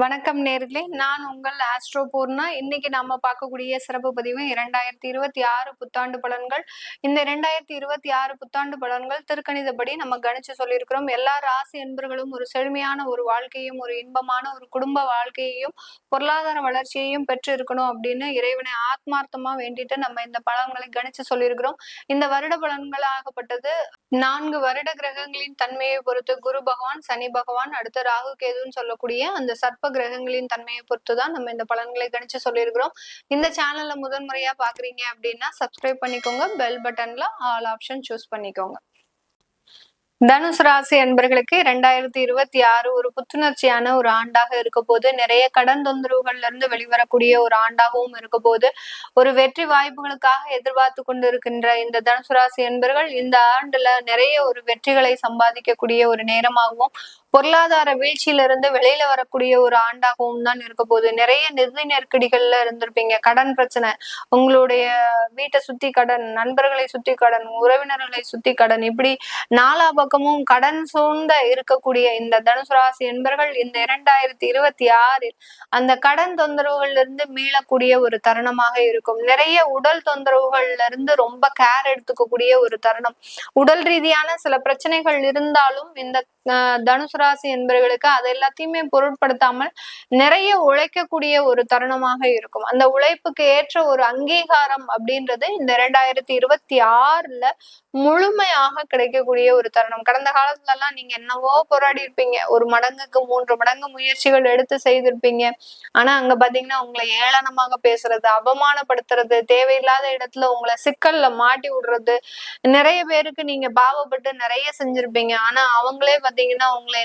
வணக்கம் நேர்களே, நான் உங்கள் ஆஸ்ட்ரோ பூர்ணா. இன்னைக்கு நாம பார்க்கக்கூடிய சிறப்பு பதிவு 2026 புத்தாண்டு பலன்கள். இந்த 2026 புத்தாண்டு பலன்கள் திருக்கணிதப்படி நம்ம கணிச்சு சொல்லியிருக்கிறோம். எல்லா ராசி என்பர்களும் ஒரு செழுமையான ஒரு வாழ்க்கையும், ஒரு இன்பமான ஒரு குடும்ப வாழ்க்கையையும், பொருளாதார வளர்ச்சியையும் பெற்று இருக்கணும் அப்படின்னு இறைவனை ஆத்மார்த்தமா வேண்டிட்டு நம்ம இந்த பலன்களை கணிச்சு சொல்லியிருக்கிறோம். இந்த வருட பலன்கள் ஆகப்பட்டது 4 வருட கிரகங்களின் தன்மையை பொறுத்து குரு பகவான், சனி பகவான், அடுத்து ராகு கேதுன்னு சொல்லக்கூடிய அந்த சர்ப்ப கிரகங்களின் தன்மையை பொறுத்துதான் நம்ம இந்த பலன்களை கணிச்சு சொல்லியிருக்கிறோம். இந்த சேனல்ல முதன்முறையா பாக்குறீங்க அப்படின்னா சப்ஸ்கிரைப் பண்ணிக்கோங்க. பெல் பட்டன்ல ஆல் ஆப்ஷன் சூஸ் பண்ணிக்கோங்க. தனுசு ராசி அன்பர்களுக்கு 2026 ஒரு புத்துணர்ச்சியான ஒரு ஆண்டாக இருக்க போது, நிறைய கடன் தொந்தரவுகள்ல இருந்து வெளிவரக்கூடிய ஒரு ஆண்டாகவும் இருக்க போது, ஒரு வெற்றி வாய்ப்புகளுக்காக எதிர்பார்த்து கொண்டிருக்கின்ற இந்த தனுசு ராசி அன்பர்கள் இந்த ஆண்டுல நிறைய ஒரு வெற்றிகளை சம்பாதிக்கக்கூடிய ஒரு நேரமாகவும், பொருளாதார வீழ்ச்சியிலிருந்து வெளியில வரக்கூடிய ஒரு ஆண்டாகவும் தான் இருக்க போகுது. நிறைய நிதி நெருக்கடிகள்ல இருந்திருப்பீங்க. கடன் பிரச்சனை, உங்களுடைய வீட்டை சுத்தி கடன், நண்பர்களை சுத்தி கடன், உறவினர்களை சுத்தி கடன், இப்படி நாலா பக்கமும் கடன் சூழ்ந்த இருக்கக்கூடிய இந்த தனுசு ராசி என்பர்கள் இந்த 2026 அந்த கடன் தொந்தரவுகள்ல இருந்து மீளக்கூடிய ஒரு தருணமாக இருக்கும். நிறைய உடல் தொந்தரவுகள்ல இருந்து ரொம்ப கேர் எடுத்துக்கக்கூடிய ஒரு தருணம். உடல் ரீதியான சில பிரச்சனைகள் இருந்தாலும் இந்த தனுசு ராசி என்பவர்களுக்கு அது எல்லாத்தையுமே பொருட்படுத்தாமல் நிறைய உழைக்கக்கூடிய ஒரு தருணமாக இருக்கும். அந்த உழைப்புக்கு ஏற்ற ஒரு அங்கீகாரம் அப்படின்றது இந்த 2026 முழுமையாக கிடைக்கக்கூடிய ஒரு தருணம். கடந்த காலத்துல எல்லாம் நீங்க என்னவோ போராடி இருப்பீங்க, ஒரு மடங்குக்கு 3 மடங்கு முயற்சிகள் எடுத்து செய்திருப்பீங்க. ஆனா அங்க பாத்தீங்கன்னா உங்களை ஏளனமாக பேசுறது, அவமானப்படுத்துறது, தேவையில்லாத இடத்துல உங்களை சிக்கல்ல மாட்டி விடுறது, நிறைய பேருக்கு நீங்க பாவப்பட்டு நிறைய செஞ்சிருப்பீங்க. ஆனா அவங்களே பாத்தீங்கன்னா உங்களை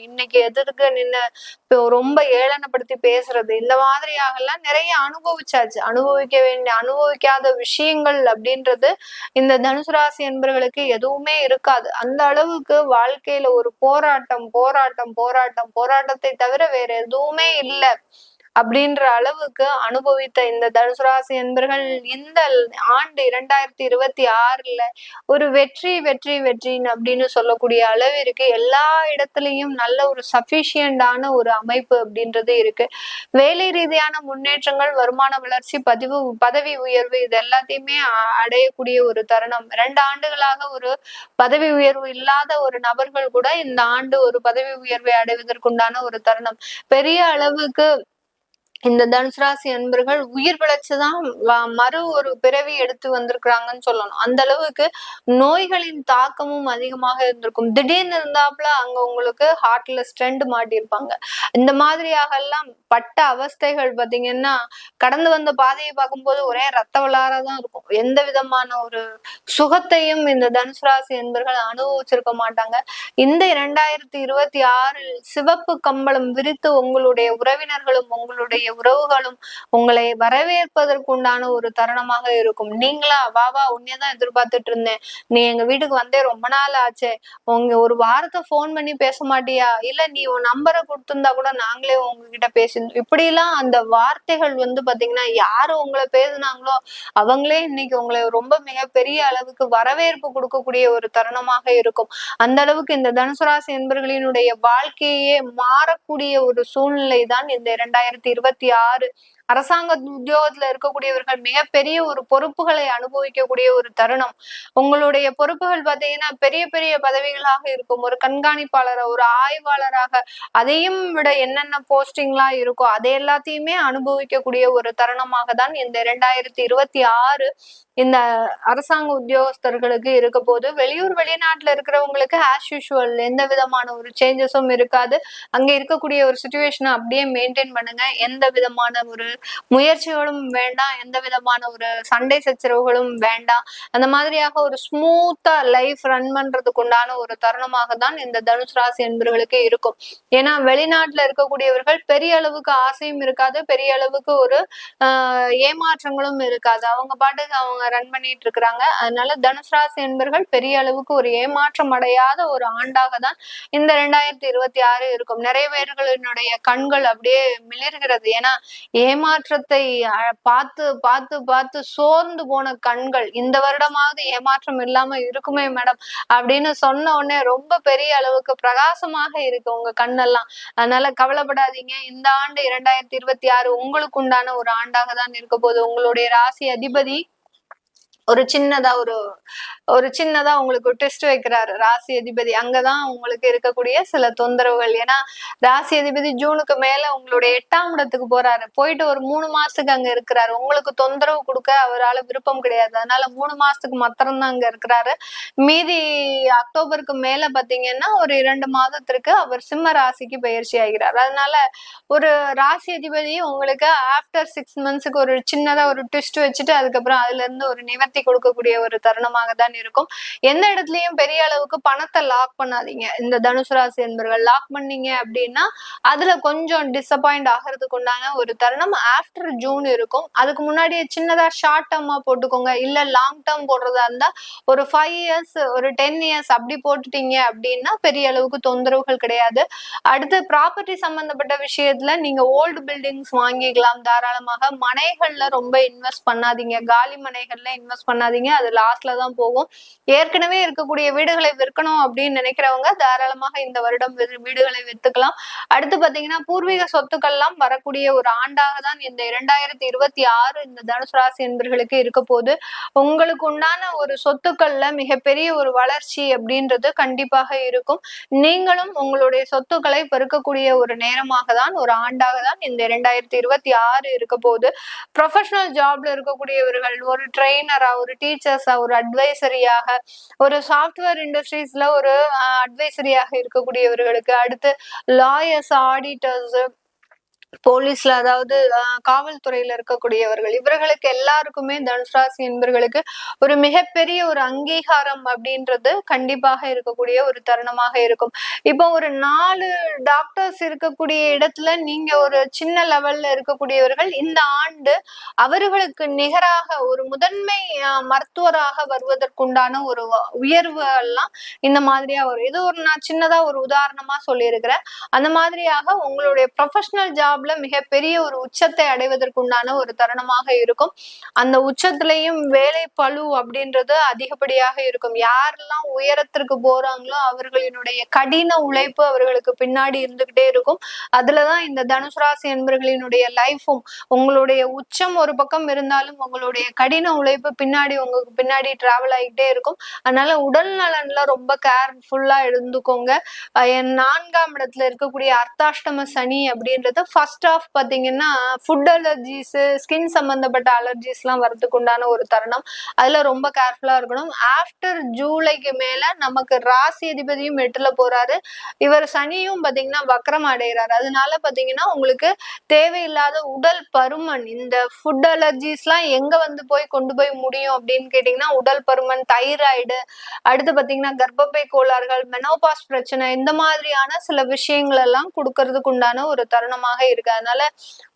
இன்னைக்கு எதிர்க்க நின்று ரொம்ப ஏளனப்படுத்தி பேசுறது, இந்த மாதிரியாக எல்லாம் நிறைய அனுபவிச்சாச்சு. அனுபவிக்காத விஷயங்கள் அப்படின்றது இந்த தனுசு ராசி என்பவர்களுக்கு எதுவுமே இருக்காது. அந்த அளவுக்கு வாழ்க்கையில ஒரு போராட்டம் போராட்டம் போராட்டம் போராட்டத்தை தவிர வேற எதுவுமே இல்லை அப்படின்ற அளவுக்கு அனுபவித்த இந்த தனுசு ராசி என்பர்கள் இந்த ஆண்டு 2026 ஒரு வெற்றி வெற்றி வெற்றின்னு அப்படின்னு சொல்லக்கூடிய அளவிற்கு எல்லா இடத்துலயும் நல்ல ஒரு சஃபிஷியண்டான ஒரு அமைப்பு அப்படின்றது இருக்கு. வேலை ரீதியான முன்னேற்றங்கள், வருமான வளர்ச்சி, பதவி உயர்வு, இது எல்லாத்தையுமே அடையக்கூடிய ஒரு தருணம். 2 ஆண்டுகளாக ஒரு பதவி உயர்வு இல்லாத ஒரு நபர்கள் கூட இந்த ஆண்டு ஒரு பதவி உயர்வை அடைவதற்குண்டான ஒரு தருணம். பெரிய அளவுக்கு இந்த தனுசு ராசி அன்பர்கள் உயிர் பிழைச்சுதான் மறு ஒரு பிறவி எடுத்து வந்திருக்கிறாங்கன்னு சொல்லணும். அந்த அளவுக்கு நோய்களின் தாக்கமும் அதிகமாக இருந்திருக்கும். திடீர்னு இருந்தாப்புல அங்க உங்களுக்கு ஹார்ட்ல ஸ்டெண்ட் மாட்டியிருப்பாங்க. இந்த மாதிரியாக எல்லாம் பட்ட அவஸ்தைகள் பாத்தீங்கன்னா கடந்து வந்த பாதையை பார்க்கும்போது ஒரே ரத்த வளாரதான் இருக்கும். எந்த விதமான ஒரு சுகத்தையும் இந்த தனுசு ராசி என்பர்கள் அனுபவிச்சிருக்க மாட்டாங்க. இந்த 2026 சிவப்பு கம்பளம் விரித்து உங்களுடைய உறவினர்களும் உங்களுடைய உறவுகளும் உங்களை வரவேற்பதற்குண்டான ஒரு தருணமாக இருக்கும். நீங்களா வாவா உன்னையதான் எதிர்பார்த்துட்டு இருந்தேன், நீ எங்க வீட்டுக்கு வந்தே ரொம்ப நாள் ஆச்சே, உங்க ஒரு வாரத்தை போன் பண்ணி பேச மாட்டியா, இல்ல நீ உன் நம்பரை கொடுத்திருந்தா கூட நாங்களே உங்ககிட்ட பேசிருந்தோம். இப்படி எல்லாம் அந்த வார்த்தைகள் பாத்தீங்கன்னா யாரு உங்களை பேசுனாங்களோ அவங்களே இன்னைக்கு உங்களை ரொம்ப மிகப்பெரிய அளவுக்கு வரவேற்பு கொடுக்கக்கூடிய ஒரு தருணமாக இருக்கும். அந்த அளவுக்கு இந்த தனுசு ராசி என்பர்களினுடைய வாழ்க்கையே மாறக்கூடிய ஒரு சூழ்நிலை தான் இந்த 2026. அரசாங்க உத்தியோகத்துல இருக்கக்கூடியவர்கள் மிகப்பெரிய ஒரு பொறுப்புகளை அனுபவிக்கக்கூடிய ஒரு தருணம். உங்களுடைய பொறுப்புகள் பாத்தீங்கன்னா பெரிய பெரிய பதவிகளாக இருக்கும். ஒரு கண்காணிப்பாளர், ஒரு ஆய்வாளராக, அதையும் விட என்னென்ன போஸ்டிங்லாம் இருக்கோ அதை எல்லாத்தையுமே அனுபவிக்கக்கூடிய ஒரு தருணமாக தான் இந்த 2026 இந்த அரசாங்க உத்தியோகஸ்தர்களுக்கு இருக்க போது. வெளியூர் வெளிநாட்டுல இருக்கிறவங்களுக்கு ஆஸ் யூஷுவல் எந்த விதமான ஒரு சேஞ்சஸும் இருக்காது. அங்க இருக்கக்கூடிய ஒரு சிச்சுவேஷனை அப்படியே மெயின்டைன் பண்ணுங்க. எந்த விதமான ஒரு முயற்சிகளும் வேண்டாம், எந்த விதமான ஒரு சண்டை சச்சரவுகளும் வேண்டாம். அந்த மாதிரியாக ஒரு ஸ்மூத்தா லைஃப் ரன் பண்றதுக்கு உண்டான ஒரு தருணமாக தான் இந்த தனுசு ராசி என்பவர்களுக்கு இருக்கும். ஏன்னா வெளிநாட்டுல இருக்கக்கூடியவர்கள் பெரிய அளவுக்கு ஆசையும் இருக்காது, பெரிய அளவுக்கு ஒரு ஏமாற்றங்களும் இருக்காது. அவங்க பாட்டுக்கு அவங்க ரன் பண்ணிட்டு இருக்கிறாங்க. அதனால தனுசு ராசி என்பர்கள் பெரிய அளவுக்கு ஒரு ஏமாற்றம் அடையாத ஒரு ஆண்டாக தான் இந்த 2026 இருக்கும். நிறைய பேர்களினுடைய கண்கள் அப்படியே மிளிர்கிறது. ஏன்னா ஏமாற்றத்தை பார்த்து பார்த்து பார்த்து சோர்ந்து போன கண்கள் இந்த வருடமாவது ஏமாற்றம் இல்லாம இருக்குமே மேடம் அப்படின்னு சொன்ன உடனே ரொம்ப பெரிய அளவுக்கு பிரகாசமாக இருக்கு உங்க கண்ணெல்லாம். அதனால கவலைப்படாதீங்க. இந்த ஆண்டு 2026 உங்களுக்கு உண்டான ஒரு ஆண்டாக தான் இருக்க போகுது. உங்களுடைய ராசி அதிபதி ஒரு சின்னதா உங்களுக்கு டெஸ்ட் வைக்கிறாரு. ராசி அதிபதி அங்கதான் உங்களுக்கு இருக்கக்கூடிய சில தொந்தரவுகள். ஏன்னா ராசி அதிபதி ஜூனுக்கு மேல உங்களுடைய 8ஆம் இடத்துக்கு போறாரு. போயிட்டு ஒரு 3 மாசத்துக்கு அங்க இருக்கிறாரு. உங்களுக்கு தொந்தரவு கொடுக்க அவரால் விருப்பம் கிடையாது. அதனால 3 மாசத்துக்கு மாத்திரம் தான் அங்க இருக்கிறாரு. மீதி அக்டோபருக்கு மேல பாத்தீங்கன்னா ஒரு 2 மாதத்திற்கு அவர் சிம்ம ராசிக்கு பயிற்சி ஆகிறார். அதனால ஒரு ராசி அதிபதி உங்களுக்கு ஆஃப்டர் 6 மந்த்ஸுக்கு ஒரு சின்னதா ஒரு ட்விஸ்ட் வச்சுட்டு அதுக்கப்புறம் அதுல இருந்து ஒரு நிவர்த்தி கொடுக்கக்கூடிய ஒரு தருணமாக தான் இருக்கும். எந்த இடத்துலயும் பெரிய அளவுக்கு பணத்தை லாக் பண்ணாதீங்க. இந்த தனுசு ராசி என்பவர்கள் லாக் பண்ணீங்க அப்படின்னா அதுல கொஞ்சம் டிசப்பாயிண்ட் ஆகிறதுக்கு உண்டான ஒரு தருணம் ஆஃப்டர் ஜூன் இருக்கும். அதுக்கு முன்னாடியே சின்னதா ஷார்ட் டேர்மா போட்டுக்கோங்க. இல்ல லாங் டேர்ம் போடுறதா இருந்தா ஒரு 5 இயர்ஸ் ஒரு 10 இயர்ஸ் அப்படி போட்டுட்டீங்க அப்படின்னா பெரிய அளவுக்கு தொந்தரவுகள் கிடையாது. அடுத்து ப்ராப்பர்ட்டி சம்பந்தப்பட்ட விஷயத்துல நீங்க ஓல்டு பில்டிங்ஸ் வாங்கிக்கலாம் தாராளமாக. மனைகள்ல ரொம்ப இன்வெஸ்ட் பண்ணாதீங்க. காலி மனைகள்ல இன்வெஸ்ட் பண்ணாதீங்க. அது லாஸ்ட்ல தான் போகும். ஏற்கனவே இருக்கக்கூடிய வீடுகளை விற்கணும் அப்படின்னு நினைக்கிறவங்க தாராளமாக இந்த வருடம் வீடுகளை வித்துக்கலாம். அடுத்து பாத்தீங்கன்னா பூர்வீக சொத்துக்கள்லாம் வரக்கூடிய ஒரு ஆண்டாக தான் இந்த 2026 இந்த தனுசு ராசி என்பர்களுக்கு இருக்க போது. உங்களுக்கு உண்டான ஒரு சொத்துக்கள்ல மிகப்பெரிய ஒரு வளர்ச்சி அப்படின்றது கண்டிப்பாக இருக்கும். நீங்களும் உங்களுடைய சொத்துக்களை பெருக்கக்கூடிய ஒரு நேரமாக தான் ஒரு ஆண்டாக தான் இந்த 2026 இருக்க போது. ப்ரொஃபஷனல் ஜாப்ல இருக்கக்கூடியவர்கள் ஒரு ட்ரெயினரா ஒரு டீச்சர்ஸா ஒரு அட்வைசரியாக ஒரு சாஃப்ட்வேர் இண்டஸ்ட்ரீஸ்ல ஒரு அட்வைசரியாக இருக்கக்கூடியவர்களுக்கு அடுத்து லாயர்ஸ் ஆடிட்டர்ஸ் போலீஸ்ல அதாவது காவல்துறையில இருக்கக்கூடியவர்கள் இவர்களுக்கு எல்லாருக்குமே தனுசு ராசி என்பவர்களுக்கு ஒரு மிகப்பெரிய ஒரு அங்கீகாரம் அப்படின்றது கண்டிப்பாக இருக்கக்கூடிய ஒரு தருணமாக இருக்கும். இப்போ ஒரு 4 டாக்டர்ஸ் இருக்கக்கூடிய இடத்துல நீங்க ஒரு சின்ன லெவல்ல இருக்கக்கூடியவர்கள் இந்த ஆண்டு அவர்களுக்கு நிகராக ஒரு முதன்மை மருத்துவராக வருவதற்குண்டான ஒரு உயர்வு எல்லாம் இந்த மாதிரியா வரும். இது ஒரு நான் சின்னதா ஒரு உதாரணமா சொல்லியிருக்கிறேன். அந்த மாதிரியாக உங்களுடைய ப்ரொஃபஷனல் ஜாப்ல மிகப்பெரிய ஒரு உச்சத்தை அடைவதற்குண்டான ஒரு தருணமாக இருக்கும். அந்த உச்சத்திலையும் வேலை பளு அப்படின்றது அதிகப்படியாக இருக்கும். யாரெல்லாம் உயரத்திற்கு போறாங்களோ அவர்களினுடைய கடின உழைப்பு அவர்களுக்கு பின்னாடி இருந்துகிட்டே இருக்கும். அதுலதான் இந்த தனுசு ராசி என்பவர்களினுடைய லைஃபும் உங்களுடைய உச்சம் ஒரு பக்கம் இருந்தாலும் உங்களுடைய கடின உழைப்பு உங்களுக்கு பின்னாடி டிராவல் ஆகிட்டே இருக்கும். அதனால உடல் நலன்ல ரொம்ப கேர்ஃபுல்லா இருந்துக்கோங்க. 4ஆம் இடத்துல இருக்கக்கூடிய அர்த்தாஷ்டம சனி அப்படின்றது ஃபர்ஸ்ட் ஆஃப் பாத்தீங்கன்னா ஃபுட் அலர்ஜிஸ் ஸ்கின் சம்பந்தப்பட்ட அலர்ஜிஸ் எல்லாம் வரதுக்கு உண்டான ஒரு தருணம். அதுல ரொம்ப கேர்ஃபுல்லா இருக்கணும். ஆஃப்டர் ஜூலைக்கு மேல நமக்கு ராசி அதிபதியும் 8ல போறாரு. இவர் சனியும் பாத்தீங்கன்னா வக்ரம் அடைகிறாரு. அதனால பாத்தீங்கன்னா உங்களுக்கு தேவையில்லாத உடல் பருமன் இந்த ஃபுட் அலர்ஜிஸ் எல்லாம் எங்க கொண்டு போய் முடியும் அப்படின்னு கேட்டீங்கன்னா உடல் பருமன் தைராய்டு அடுத்து பாத்தீங்கன்னா கர்ப்பப்பை கோளாறுகள் மெனோபாஸ் பிரச்சனை இந்த மாதிரியான சில விஷயங்கள் எல்லாம் கொடுக்கறதுக்கு உண்டான ஒரு தருணமாக இருக்கு. அதனால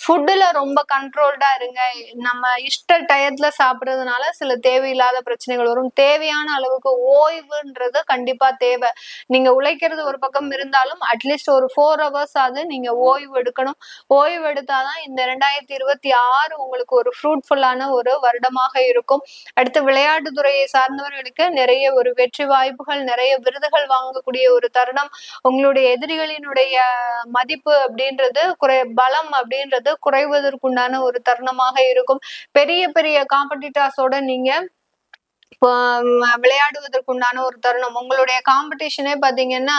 ஃபுட்டுல ரொம்ப கண்ட்ரோல்டா இருங்க. நம்ம இஷ்ட டயத்துல சாப்பிடுறதுனால சில தேவையில்லாத பிரச்சனைகள் வரும். தேவையான அளவுக்கு ஓய்வுன்றது கண்டிப்பா தேவை. நீங்க உழைக்கிறது ஒரு பக்கம் இருந்தாலும் அட்லீஸ்ட் ஒரு 4 hours ஆகுது நீங்க ஓய்வு எடுக்கணும். ஓய்வு எடுத்தாதான் இந்த 2026 உங்களுக்கு ஒரு ஃப்ரூட்ஃபுல்லான ஒரு வருடமாக இருக்கும். அடுத்து விளையாட்டு துறையை சார்ந்தவர்களுக்கு நிறைய ஒரு வெற்றி வாய்ப்புகள் நிறைய விருதுகள் வாங்கக்கூடிய ஒரு தருணம். உங்களுடைய எதிரிகளினுடைய மதிப்பு அப்படின்றது பலம் அப்படின்றது குறைவதற்குண்டான ஒரு தருணமாக இருக்கும். பெரிய பெரிய காம்படிட்டர்ஸோட நீங்க விளையாடுவதற்குண்டான ஒரு தருணம். உங்களுடைய காம்படிஷனே பாத்தீங்கன்னா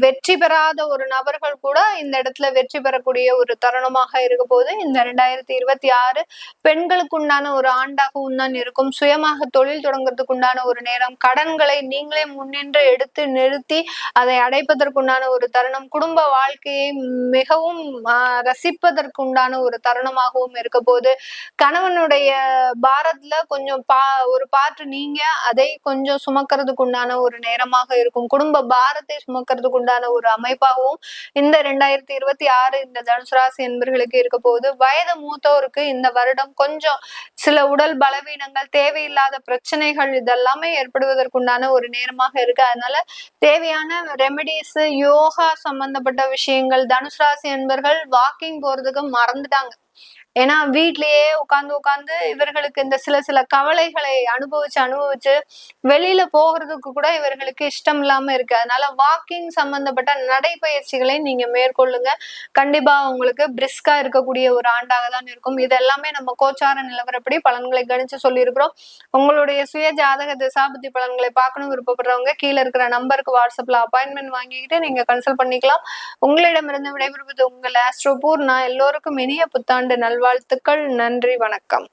வெற்றி பெறாத ஒரு நபர்கள் கூட இந்த இடத்துல வெற்றி பெறக்கூடிய ஒரு தருணமாக இருக்க போது. இந்த 2026 பெண்களுக்கு உண்டான ஒரு ஆண்டாகவும் தான் இருக்கும். சுயமாக தொழில் தொடங்குறதுக்கு உண்டான ஒரு நேரம். கடன்களை நீங்களே முன்னின்று எடுத்து நிறுத்தி அதை அடைப்பதற்குண்டான ஒரு தருணம். குடும்ப வாழ்க்கையை மிகவும் ரசிப்பதற்குண்டான ஒரு தருணமாகவும் இருக்க போது. கணவனுடைய பாரத்ல கொஞ்சம் ஒரு பார்ட் நீங்க அதை கொஞ்சம் சுமக்கிறதுக்கு உண்டான ஒரு நேரமாக இருக்கும். குடும்ப பாரத்தை சுமக்கிறதுக்கு உண்டான ஒரு அமைப்பாகவும் இந்த 2026 இந்த தனுசு ராசி என்பர்களுக்கு இருக்க போகுது. வயது மூத்தோருக்கு இந்த வருடம் கொஞ்சம் சில உடல் பலவீனங்கள், தேவையில்லாத பிரச்சனைகள் இதெல்லாமே ஏற்படுவதற்குண்டான ஒரு நேரமாக இருக்கு. அதனால தேவையான ரெமெடிஸ், யோகா சம்பந்தப்பட்ட விஷயங்கள் தனுசு ராசி என்பர்கள் வாக்கிங் போறதுக்கு மறந்துட்டாங்க. ஏன்னா வீட்லயே உட்கார்ந்து இவர்களுக்கு இந்த சில கவலைகளை அனுபவிச்சு வெளியில போகிறதுக்கு கூட இவர்களுக்கு இஷ்டம் இல்லாம இருக்கு. அதனால வாக்கிங் சம்பந்தப்பட்ட நடைப்பயிற்சிகளை நீங்க மேற்கொள்ளுங்க. கண்டிப்பா உங்களுக்கு பிரிஸ்கா இருக்கக்கூடிய ஒரு ஆண்டாக தான் இருக்கும். இது எல்லாமே நம்ம கோச்சார நிலவரப்படி பலன்களை கணிச்சு சொல்லியிருக்கிறோம். உங்களுடைய சுய ஜாதக திசாபுத்தி பலன்களை பார்க்கணும் விருப்பப்படுறவங்க கீழே இருக்கிற நம்பருக்கு வாட்ஸ்அப்ல அப்பாயின்மெண்ட் வாங்கிக்கிட்டு நீங்க கன்சல்ட் பண்ணிக்கலாம். உங்களிடமிருந்து விடைபெறுவது உங்கள் ஆஸ்ட்ரோபூர். நான் எல்லோருக்கும் இனிய புத்தாண்டு நல்வாழ்த்துக்கள். நன்றி, வணக்கம்.